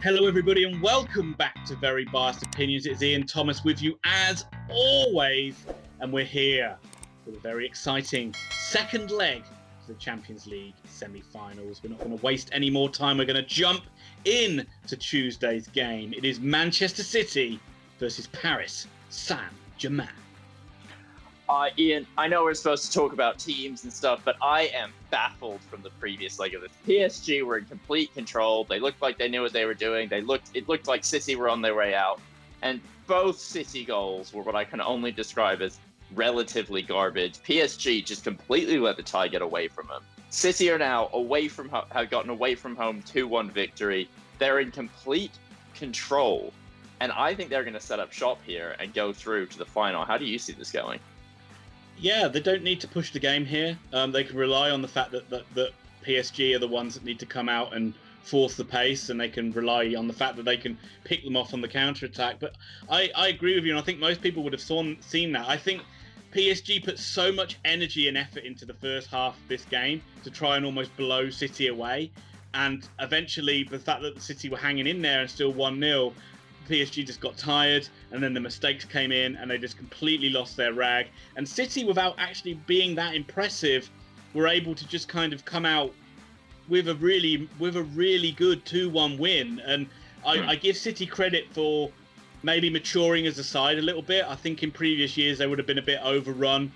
Hello, everybody, and welcome back to Very Biased Opinions. It's Ian Thomas with you as always, and we're here with a very exciting second leg of the Champions League semi-finals. We're not going to waste any more time. We're going to jump in to Tuesday's game. It is Manchester City versus Paris Saint-Germain. Ian, I know we're supposed to talk about teams and stuff, but I am baffled from the previous leg of this. PSG were in complete control. They looked like they knew what they were doing. It looked like City were on their way out. And both City goals were what I can only describe as relatively garbage. PSG just completely let the tie get away from them. City are now have gotten away from home 2-1 victory. They're in complete control. And I think they're going to set up shop here and go through to the final. How do you see this going? Yeah, they don't need to push the game here. They can rely on the fact that PSG are the ones that need to come out and force the pace, and they can rely on the fact that they can pick them off on the counter-attack. But I agree with you, and I think most people would have seen that. I think PSG put so much energy and effort into the first half of this game to try and almost blow City away. And eventually, the fact that the City were hanging in there and still 1-0, PSG just got tired, and then the mistakes came in, and they just completely lost their rag. And City, without actually being that impressive, were able to just kind of come out with a really good 2-1 win. And I give City credit for maybe maturing as a side a little bit. I think in previous years they would have been a bit overrun,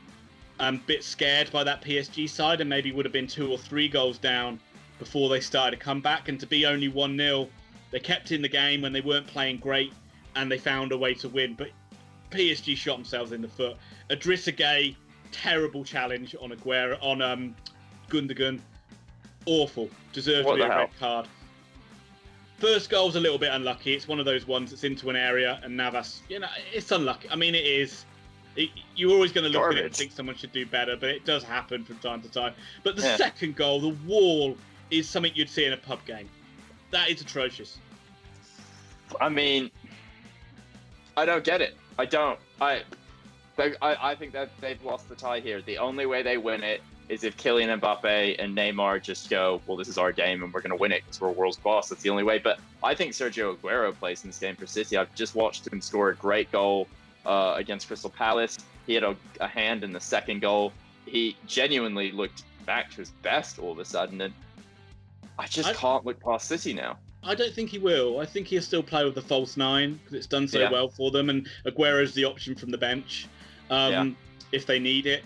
a bit scared by that PSG side, and maybe would have been 2 or 3 goals down before they started to come back. And to be only 1-0. They kept in the game when they weren't playing great, and they found a way to win. But PSG shot themselves in the foot. Idrissa Gueye, terrible challenge on Aguero, on Gundogan. Awful. Deserved to be a red card. First goal's a little bit unlucky. It's one of those ones that's into an area, and Navas, it's unlucky. I mean, it is. You're always going to look at it and think someone should do better, but it does happen from time to time. But the second goal, the wall, is something you'd see in a pub game. That is atrocious. I mean, I don't get it. I don't. I think that they've lost the tie here. The only way they win it is if Kylian Mbappe and Neymar just go, well, this is our game and we're going to win it because we're world's boss. That's the only way. But I think Sergio Aguero plays in this game for City. I've just watched him score a great goal against Crystal Palace. He had a hand in the second goal. He genuinely looked back to his best all of a sudden. And I can't look past City now. I don't think he will. I think he'll still play with the false 9 because it's done so well for them. And Aguero's the option from the bench if they need it.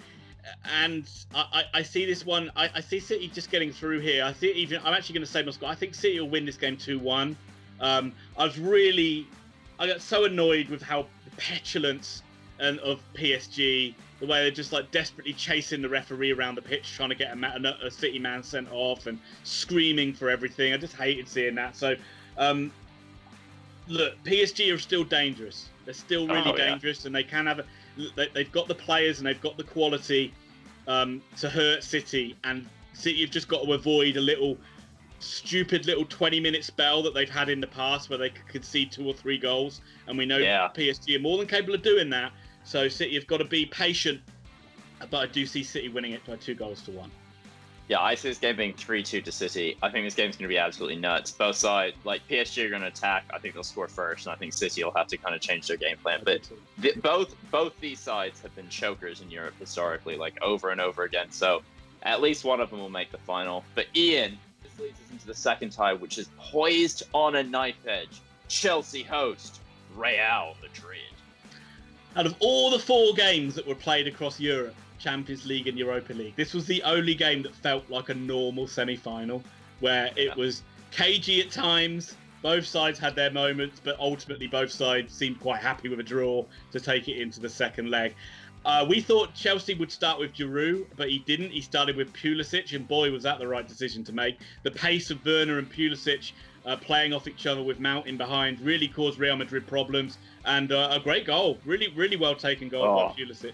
And I see this one. I see City just getting through here. I'm actually going to say my score. I think City will win this game 2-1. I got so annoyed with how the petulance of PSG, the way they're just like desperately chasing the referee around the pitch, trying to get a City man sent off and screaming for everything. I just hated seeing that. So, look, PSG are still dangerous. They're still really dangerous, and they can have. They've got the players and they've got the quality to hurt City. And City have just got to avoid a stupid little 20-minute spell that they've had in the past where they could concede 2 or 3 goals. And we know PSG are more than capable of doing that. So City have got to be patient, but I do see City winning it by 2-1. Yeah, I see this game being 3-2 to City. I think this game's going to be absolutely nuts. Both sides, like PSG are going to attack. I think they'll score first, and I think City will have to kind of change their game plan. But both these sides have been chokers in Europe historically, like over and over again. So at least one of them will make the final. But Ian, this leads us into the second tie, which is poised on a knife edge. Chelsea host Real Madrid. Out of all the 4 games that were played across Europe, Champions League and Europa League, this was the only game that felt like a normal semi-final, where it was cagey at times. Both sides had their moments, but ultimately both sides seemed quite happy with a draw to take it into the second leg. We thought Chelsea would start with Giroud, but he didn't. He started with Pulisic, and boy, was that the right decision to make. The pace of Werner and Pulisic playing off each other with Mount in behind really caused Real Madrid problems. And a great goal. Really, really well taken goal by Pulisic.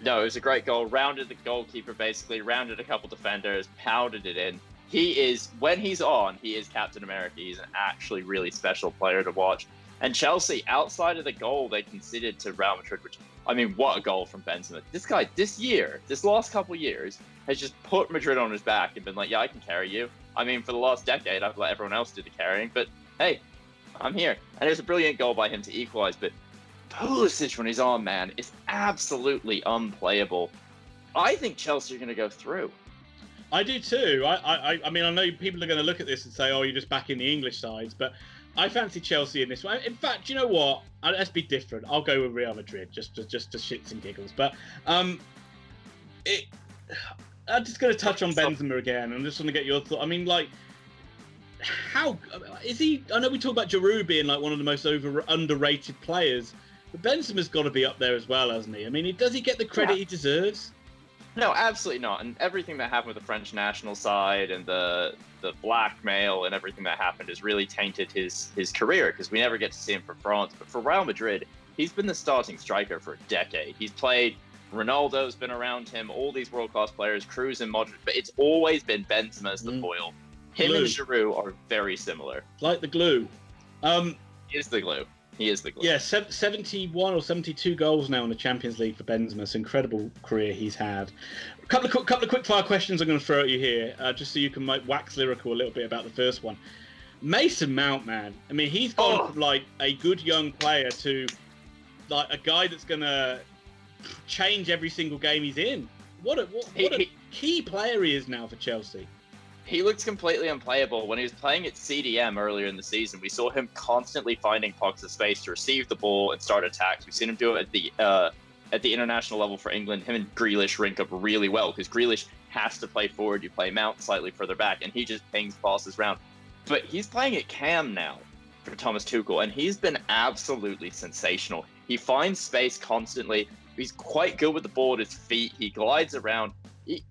No, it was a great goal. Rounded the goalkeeper, basically. Rounded a couple defenders. Pounded it in. When he's on, he is Captain America. He's an actually really special player to watch. And Chelsea, outside of the goal they conceded to Real Madrid, which I mean, what a goal from Benzema. This guy, this last couple years, has just put Madrid on his back and been like, yeah, I can carry you. I mean, for the last decade, I've let everyone else do the carrying, but hey, I'm here. And it was a brilliant goal by him to equalize, but Pulisic, when he's on, man, is absolutely unplayable. I think Chelsea are going to go through. I do too. I mean, I know people are going to look at this and say, oh, you're just back in the English sides, but I fancy Chelsea in this one. In fact, you know what? Let's be different. I'll go with Real Madrid, just to shits and giggles. But I'm just going to touch on Benzema again. I just want to get your thought. I mean, like, how is he? I know we talk about Giroud being like one of the most underrated players, but Benzema's got to be up there as well, hasn't he? I mean, does he get the credit he deserves? No, absolutely not. And everything that happened with the French national side and the blackmail and everything that happened has really tainted his career, because we never get to see him for France. But for Real Madrid, he's been the starting striker for a decade. He's played, Ronaldo's been around him, all these world-class players, Kroos and Modric, but it's always been Benzema as the foil. Him and Giroud are very similar. Like the glue. He is the glue. He is the glue. Yeah, 71 or 72 goals now in the Champions League for Benzema. It's an incredible career he's had. A couple of quick fire questions I'm going to throw at you here, just so you can wax lyrical a little bit about the first one. Mason Mount, man. I mean, he's gone from like a good young player to like a guy that's going to change every single game he's in. What a key player he is now for Chelsea. He looked completely unplayable. When he was playing at CDM earlier in the season, we saw him constantly finding pockets of space to receive the ball and start attacks. We've seen him do it at the international level for England. Him and Grealish link up really well, because Grealish has to play forward. You play Mount slightly further back, and he just pings passes around. But he's playing at Cam now for Thomas Tuchel, and he's been absolutely sensational. He finds space constantly. He's quite good with the ball at his feet. He glides around.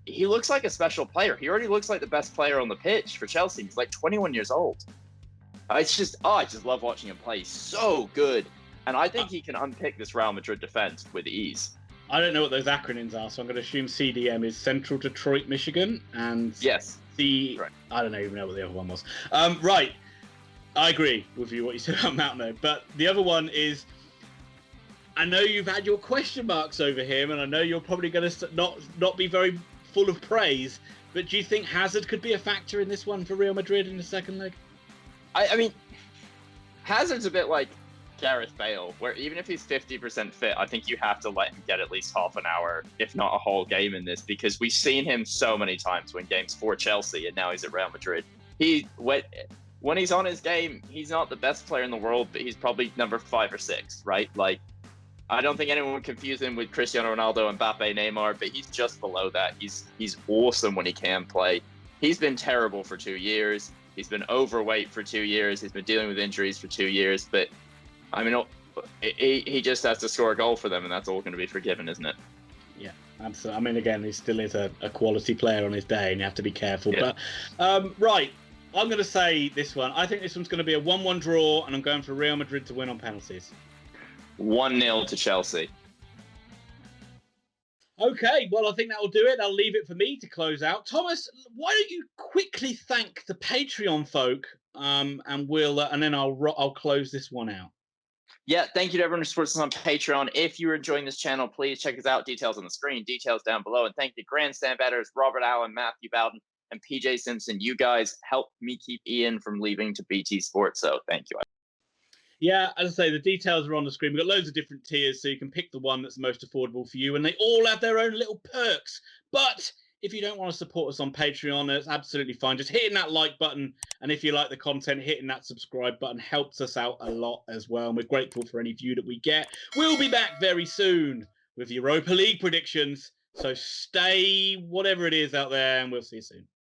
He looks like a special player. He already looks like the best player on the pitch for Chelsea. He's like 21 years old. I just love watching him play. He's so good. And I think he can unpick this Real Madrid defense with ease. I don't know what those acronyms are, so I'm going to assume CDM is Central Detroit, Michigan. And yes. I don't even know what the other one was. Right. I agree with you, what you said about Mount, but the other one is, I know you've had your question marks over him, and I know you're probably going to not be very full of praise, but do you think Hazard could be a factor in this one for Real Madrid in the second leg? I mean, Hazard's a bit like Gareth Bale, where even if he's 50% fit, I think you have to let him get at least half an hour, if not a whole game in this, because we've seen him so many times win games for Chelsea, and now he's at Real Madrid. When he's on his game, he's not the best player in the world, but he's probably number 5 or 6, right? Like, I don't think anyone would confuse him with Cristiano Ronaldo, Mbappe, Neymar, but he's just below that. He's awesome when he can play. He's been terrible for 2 years. He's been overweight for 2 years. He's been dealing with injuries for 2 years. But, I mean, he just has to score a goal for them, and that's all going to be forgiven, isn't it? Yeah, absolutely. I mean, again, he still is a quality player on his day, and you have to be careful. Yeah. But, right, I'm going to say this one. I think this one's going to be a 1-1 draw, and I'm going for Real Madrid to win on penalties. 1-0 to Chelsea. Okay, well, I think that will do it. I'll leave it for me to close out. Thomas, why don't you quickly thank the Patreon folk, and then I'll close this one out. Yeah, thank you to everyone who supports us on Patreon. If you're enjoying this channel, please check us out. Details on the screen, details down below. And thank you to Grandstand Batters, Robert Allen, Matthew Bowden, and PJ Simpson. You guys helped me keep Ian from leaving to BT Sports, so thank you. Yeah, as I say, the details are on the screen. We've got loads of different tiers, so you can pick the one that's most affordable for you, and they all have their own little perks. But if you don't want to support us on Patreon, that's absolutely fine. Just hitting that like button, and if you like the content, hitting that subscribe button helps us out a lot as well, and we're grateful for any view that we get. We'll be back very soon with Europa League predictions, so stay whatever it is out there, and we'll see you soon.